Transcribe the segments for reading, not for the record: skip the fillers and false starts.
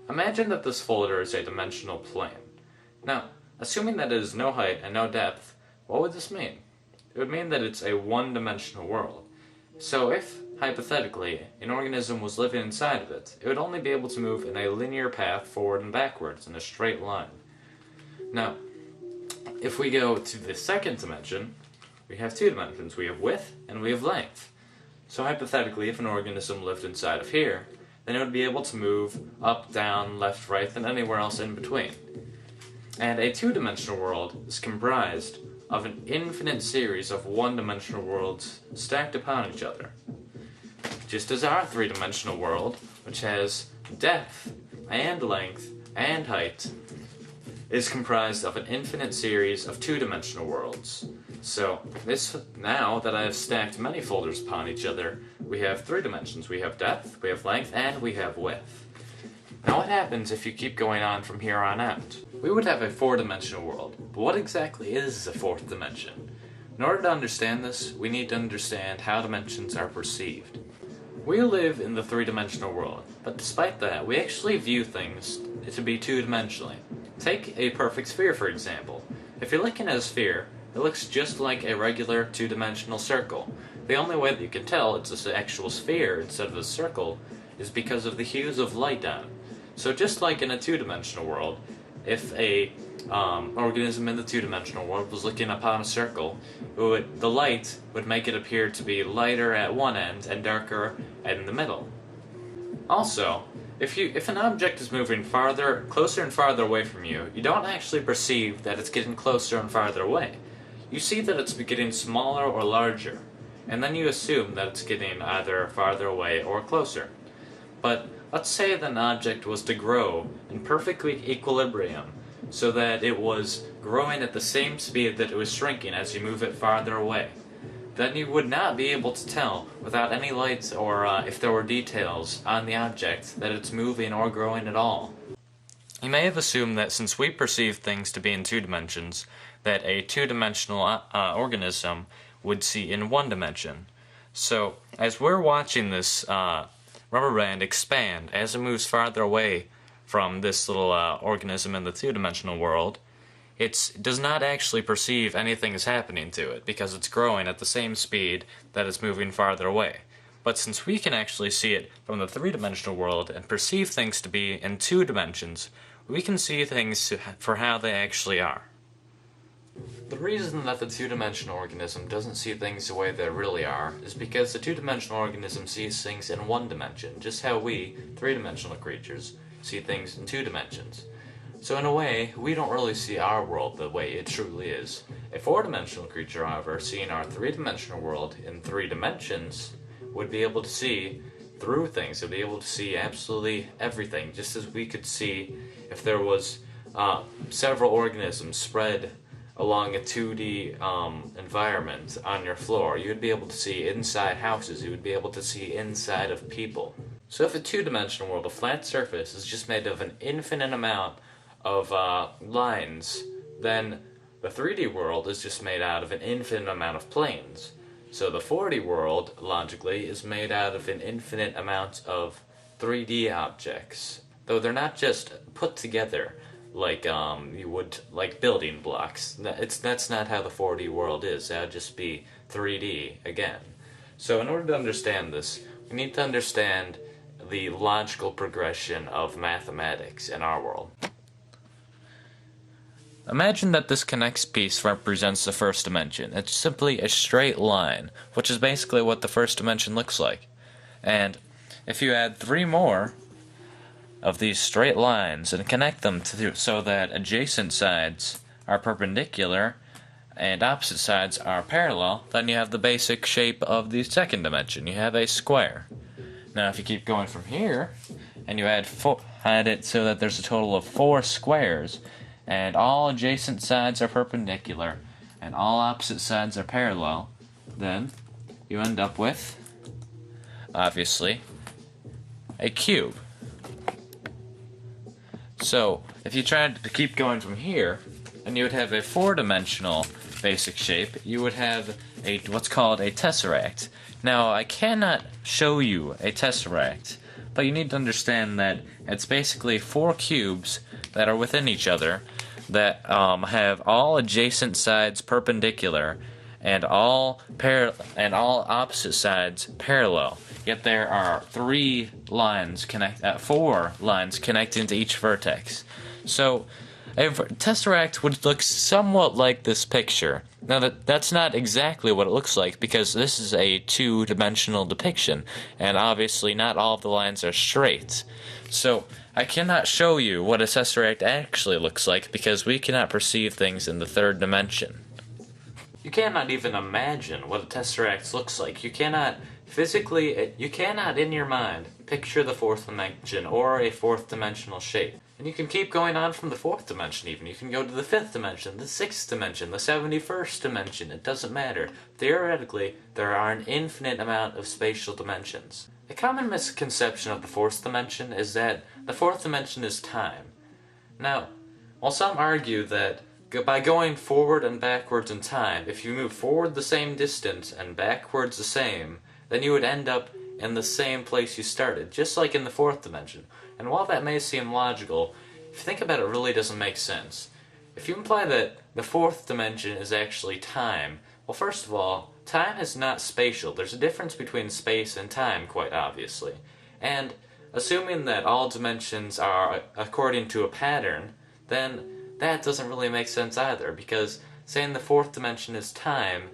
Imagine that this folder is a dimensional plane. Now, assuming that it is no height and no depth, what would this mean? It would mean that it's a one-dimensional world. So if, hypothetically, an organism was living inside of it, it would only be able to move in a linear path forward and backwards in a straight line. Now, if we go to the second dimension, we have two dimensions. We have width and we have length. So hypothetically, if an organism lived inside of here, then it would be able to move up, down, left, right, and anywhere else in between. And a two-dimensional world is comprised of an infinite series of one-dimensional worlds stacked upon each other. Just as our three-dimensional world, which has depth, and length, and height, is comprised of an infinite series of two-dimensional worlds. So, now that I have stacked many folders upon each other, we have three dimensions. We have depth, we have length, and we have width. Now what happens if you keep going on from here on out? We would have a four-dimensional world, but what exactly is a fourth dimension? In order to understand this, we need to understand how dimensions are perceived. We live in the three-dimensional world, but despite that, we actually view things to be two-dimensionally. Take a perfect sphere, for example. If you're looking at a sphere, it looks just like a regular two-dimensional circle. The only way that you can tell it's an actual sphere instead of a circle is because of the hues of light on it. So just like in a two-dimensional world, if a organism in the two-dimensional world was looking upon a circle, the light would make it appear to be lighter at one end and darker in the middle. Also, if an object is moving closer and farther away from you, you don't actually perceive that it's getting closer and farther away. You see that it's getting smaller or larger, and then you assume that it's getting either farther away or closer. But let's say that an object was to grow in perfect equilibrium, so that it was growing at the same speed that it was shrinking as you move it farther away. Then you would not be able to tell, without any lights or if there were details on the object, that it's moving or growing at all. You may have assumed that since we perceive things to be in two dimensions, that a two-dimensional organism would see in one dimension. So, as we're watching this rubber band expand as it moves farther away from this little organism in the two-dimensional world, it does not actually perceive anything is happening to it because it's growing at the same speed that it's moving farther away. But since we can actually see it from the three-dimensional world and perceive things to be in two dimensions, we can see things for how they actually are. The reason that the two-dimensional organism doesn't see things the way they really are is because the two-dimensional organism sees things in one dimension, just how we, three-dimensional creatures, see things in two dimensions. So in a way, we don't really see our world the way it truly is. A four-dimensional creature, however, seeing our three-dimensional world in three dimensions, would be able to see through things. It would be able to see absolutely everything, just as we could see if there was several organisms spread along a 2D environment on your floor. You would be able to see inside houses. You would be able to see inside of people. So if a two-dimensional world, a flat surface, is just made of an infinite amount of lines, then the 3D world is just made out of an infinite amount of planes. So the 4D world, logically, is made out of an infinite amount of 3D objects. Though they're not just put together like you would like building blocks. That's not how the 4D world is. That would just be 3D again. So in order to understand this, we need to understand the logical progression of mathematics in our world. Imagine that this connects piece represents the first dimension. It's simply a straight line, which is basically what the first dimension looks like. And if you add 3 more of these straight lines and connect them so that adjacent sides are perpendicular and opposite sides are parallel, then you have the basic shape of the second dimension. You have a square. Now if you keep going from here and you add it so that there's a total of 4 squares, and all adjacent sides are perpendicular, and all opposite sides are parallel, then you end up with, obviously, a cube. So, if you tried to keep going from here, and you would have a 4-dimensional basic shape, you would have what's called a tesseract. Now, I cannot show you a tesseract, but you need to understand that it's basically 4 cubes that are within each other that have all adjacent sides perpendicular and all opposite sides parallel. Yet there are 4 lines connecting to each vertex. So a tesseract would look somewhat like this picture. Now that's not exactly what it looks like, because this is a 2-dimensional depiction, and obviously not all of the lines are straight. So I cannot show you what a tesseract actually looks like, because we cannot perceive things in the 3rd dimension. You cannot even imagine what a tesseract looks like. You cannot in your mind picture the 4th dimension or a 4th dimensional shape. And you can keep going on from the 4th dimension even. You can go to the 5th dimension, the 6th dimension, the 71st dimension. It doesn't matter. Theoretically, there are an infinite amount of spatial dimensions. A common misconception of the 4th dimension is that the 4th dimension is time. Now, while some argue that by going forward and backwards in time, if you move forward the same distance and backwards the same, then you would end up in the same place you started, just like in the 4th dimension. And while that may seem logical, if you think about it, it really doesn't make sense. If you imply that the 4th dimension is actually time, well, first of all, time is not spatial. There's a difference between space and time, quite obviously. And assuming that all dimensions are according to a pattern, then that doesn't really make sense either, because saying the 4th dimension is time,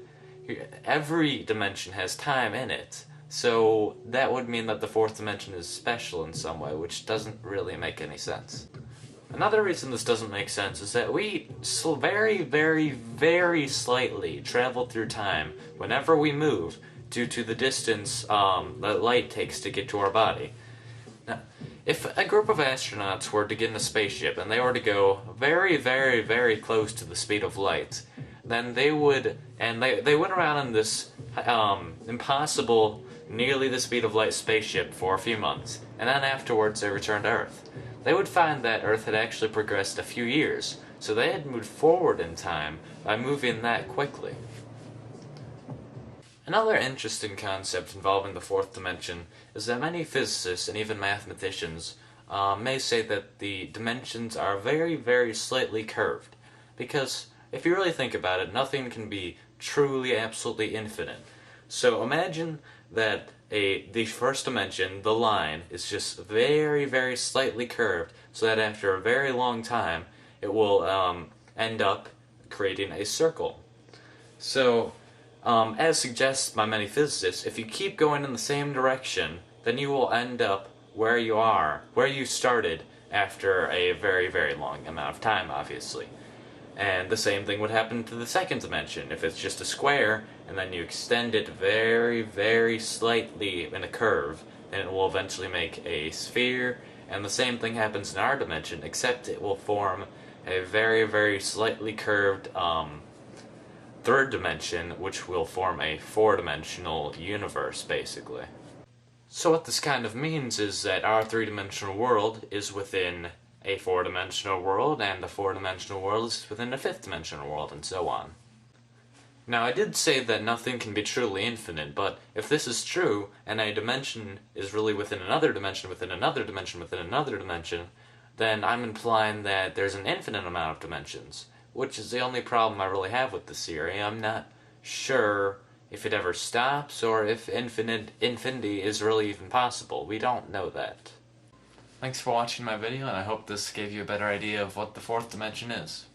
every dimension has time in it. So that would mean that the 4th dimension is special in some way, which doesn't really make any sense. Another reason this doesn't make sense is that we very, very, very slightly travel through time whenever we move due to the distance that light takes to get to our body. Now, if a group of astronauts were to get in a spaceship and they were to go very, very, very close to the speed of light, then they would, and they went around in this impossible, nearly the speed of light spaceship for a few months, and then afterwards they returned to Earth. They would find that Earth had actually progressed a few years, so they had moved forward in time by moving that quickly. Another interesting concept involving the 4th dimension is that many physicists and even mathematicians may say that the dimensions are very, very slightly curved, because if you really think about it, nothing can be truly, absolutely infinite. So imagine that the first dimension, the line, is just very, very slightly curved, so that after a very long time, it will end up creating a circle. So, as suggested by many physicists, if you keep going in the same direction, then you will end up where you started after a very, very long amount of time, obviously. And the same thing would happen to the 2nd dimension. If it's just a square, and then you extend it very, very slightly in a curve, then it will eventually make a sphere, and the same thing happens in our dimension, except it will form a very, very slightly curved 3rd dimension, which will form a 4-dimensional universe, basically. So what this kind of means is that our 3-dimensional world is within a 4-dimensional world, and the 4-dimensional world is within a 5th-dimensional world, and so on. Now, I did say that nothing can be truly infinite, but if this is true, and a dimension is really within another dimension, within another dimension, within another dimension, then I'm implying that there's an infinite amount of dimensions, which is the only problem I really have with this theory. I'm not sure if it ever stops, or if infinity is really even possible. We don't know that. Thanks for watching my video, and I hope this gave you a better idea of what the 4th dimension is.